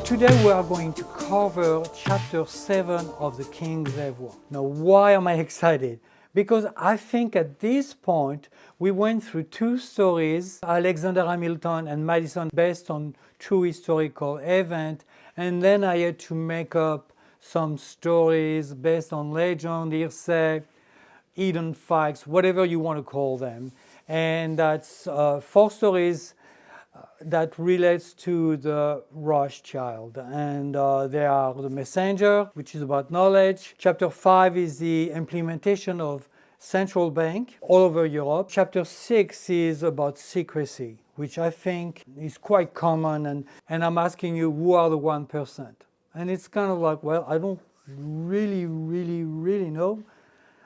Today we are going to cover chapter 7 of The King's War. Now, why am I excited? Because I think at this point we went through two stories, Alexander Hamilton and Madison, based on true historical event, and then I had to make up some stories based on legend, hearsay, hidden facts, whatever you want to call them. And that's four stories that relates to the Rothschild. And they are the messenger, which is about knowledge. Chapter 5 is the implementation of central bank all over Europe. Chapter 6 is about secrecy, which I think is quite common. And I'm asking you, who are the 1%? And it's kind of like, well, I don't really know.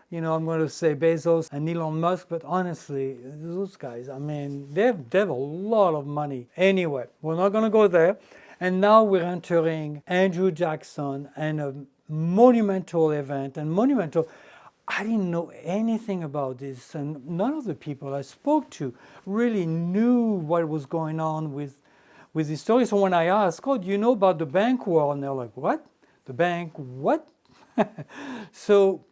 You know, I'm going to say Bezos and Elon Musk, but honestly, those guys, I mean, they have a lot of money. Anyway, we're not going to go there. And now we're entering Andrew Jackson and a monumental event. And monumental, I didn't know anything about this, and none of the people I spoke to really knew what was going on with this story. So when I asked, oh, do you know about the bank war? And they're like, what? The bank, what? So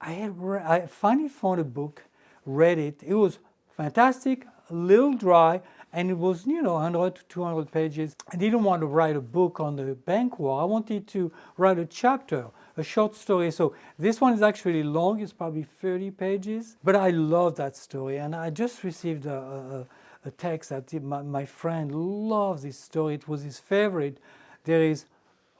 I finally found a book, read it. It was fantastic, a little dry, and it was, 100 to 200 pages. I didn't want to write a book on the bank war. I wanted to write a chapter, a short story. So this one is actually long. It's probably 30 pages. But I love that story. And I just received a text that my friend loves this story. It was his favorite. There is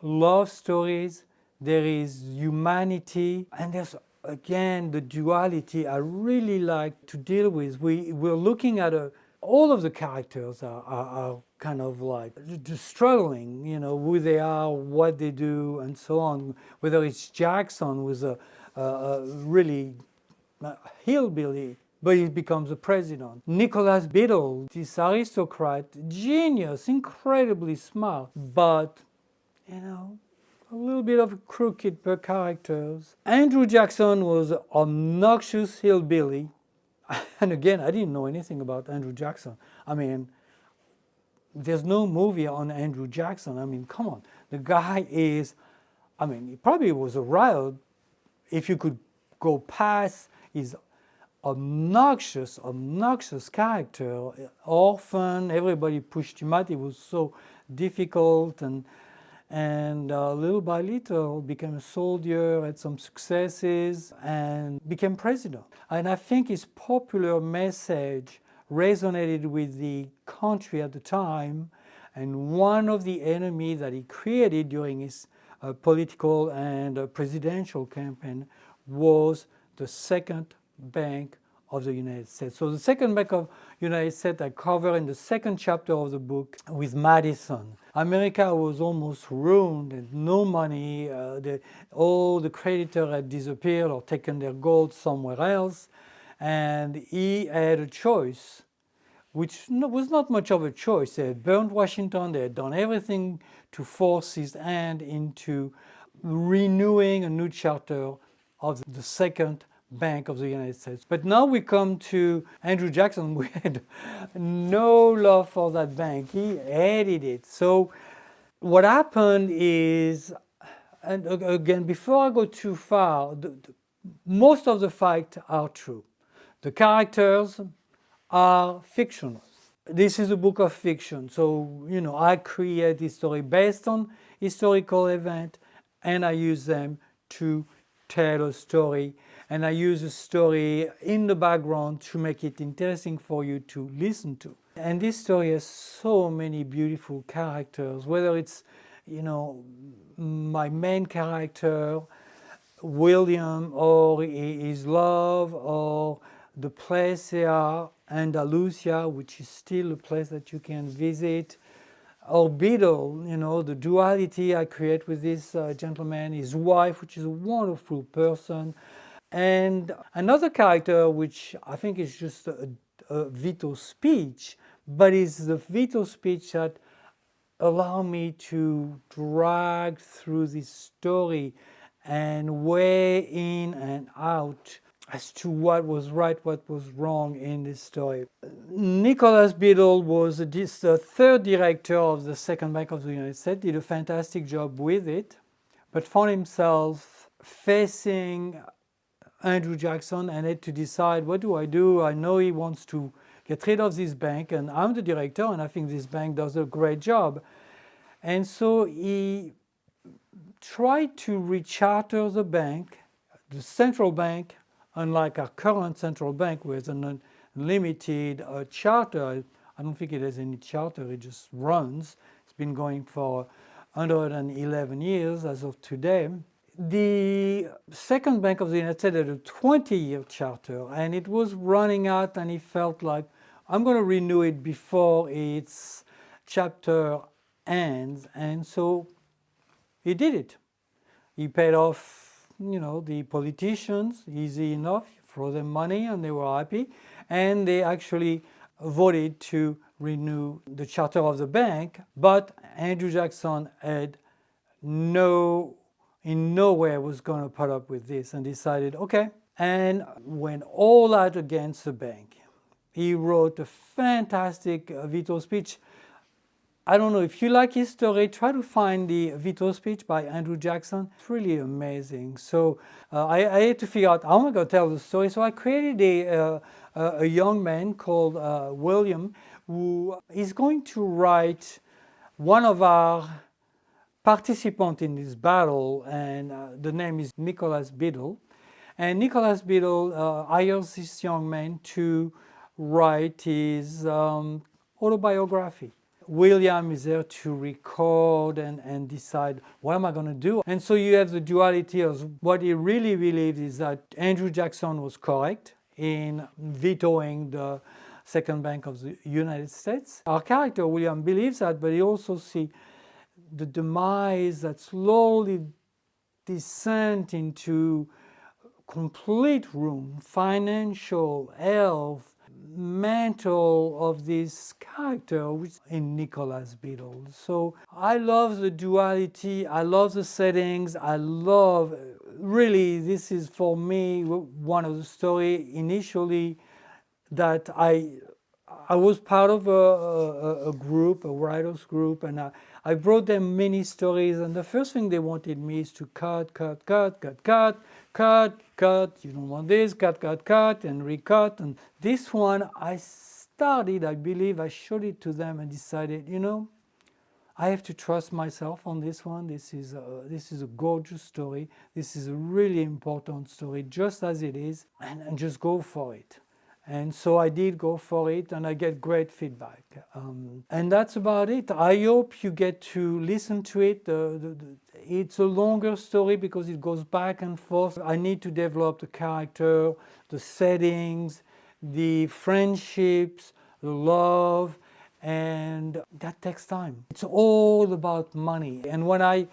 love stories. There is humanity. And there's again, the duality I really like to deal with. We're looking at all of the characters are kind of like just struggling, who they are, what they do, and so on. Whether it's Jackson, who's a really hillbilly, but he becomes a president. Nicholas Biddle, this aristocrat, genius, incredibly smart, but, a little bit of crooked per characters. Andrew Jackson was an obnoxious hillbilly. And again, I didn't know anything about Andrew Jackson. I mean, there's no movie on Andrew Jackson. I mean, come on. The guy is, he probably was a riot if you could go past his obnoxious character. Orphan, everybody pushed him out. It was so difficult, and little by little became a soldier, had some successes, and became president. And I think his popular message resonated with the country at the time, and one of the enemies that he created during his political and presidential campaign was the Second Bank of the United States. So the Second Bank of the United States I cover in the second chapter of the book with Madison. America was almost ruined, and no money. All the creditors had disappeared or taken their gold somewhere else, and he had a choice, which was not much of a choice. They had burned Washington. They had done everything to force his hand into renewing a new charter of the Second Bank of the United States. But now we come to Andrew Jackson. We had no love for that bank. He hated it. So what happened is, and again, before I go too far, most of the facts are true. The characters are fictional. This is a book of fiction. So, I create this story based on historical event, and I use them to tell a story. And I use a story in the background to make it interesting for you to listen to. And this story has so many beautiful characters, whether it's, my main character, William, or his love, or the place they are, Andalusia, which is still a place that you can visit, or Biddle, the duality I create with this gentleman, his wife, which is a wonderful person. And another character, which I think is just a veto speech, but it's the veto speech that allow me to drag through this story and weigh in and out. as to what was right, what was wrong in this story. Nicholas Biddle was the third director of the Second Bank of the United States, did a fantastic job with it, but found himself facing Andrew Jackson and had to decide, what do? I know he wants to get rid of this bank, and I'm the director, and I think this bank does a great job. And so he tried to recharter the bank, the central bank, unlike our current central bank, with an unlimited charter. I don't think it has any charter, it just runs. It's been going for 111 years as of today. The Second Bank of the United States had a 20-year charter, and it was running out, and he felt like, I'm going to renew it before its chapter ends. And so he did it. He paid off, the politicians, easy enough, throw them money, and they were happy. And they actually voted to renew the charter of the bank, but Andrew Jackson had in no way was going to put up with this, and decided, okay, and went all out against the bank. He wrote a fantastic veto speech. I don't know, if you like his story, try to find the veto speech by Andrew Jackson. It's really amazing. So I had to figure out how am I going to tell the story. So I created a young man called William, who is going to write one of our participants in this battle, and the name is Nicholas Biddle. And Nicholas Biddle hires this young man to write his autobiography. William is there to record and decide, what am I going to do? And so you have the duality of what he really believes is that Andrew Jackson was correct in vetoing the Second Bank of the United States. Our character, William, believes that, but he also sees the demise that slowly descent into complete ruin, financial, health, mental, of this character, which in Nicholas Biddle. So I love the duality, I love the settings, I love, really, this is for me one of the story initially that I was part of a group, a writers group, and I brought them many stories, and the first thing they wanted me is to cut, you don't want this, cut, and recut. And this one, I believe I showed it to them and decided, I have to trust myself on this one. This is a gorgeous story. This is a really important story, just as it is, and just go for it. And so I did go for it, and I get great feedback. And that's about it. I hope you get to listen to it. It's a longer story because it goes back and forth. I need to develop the character, the settings, the friendships, the love, and that takes time. It's all about money. And when I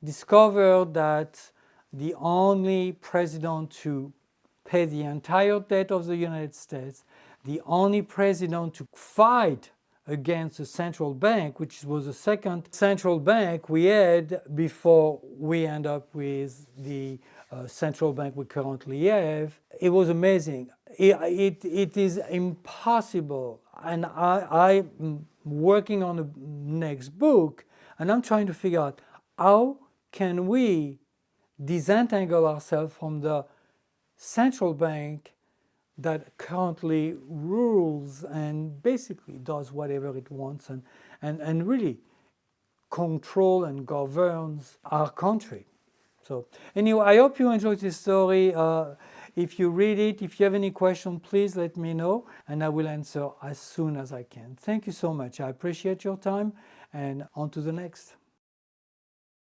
discovered that the only president to pay the entire debt of the United States, the only president to fight against the central bank, which was the second central bank we had before we end up with the central bank we currently have. It was amazing. It is impossible. And I'm working on the next book, and I'm trying to figure out how can we disentangle ourselves from the central bank that currently rules and basically does whatever it wants and really control and governs our country. So anyway, I hope you enjoyed this story. If you read it, if you have any question, please let me know, and I will answer as soon as I can. Thank you so much. I appreciate your time, and on to the next.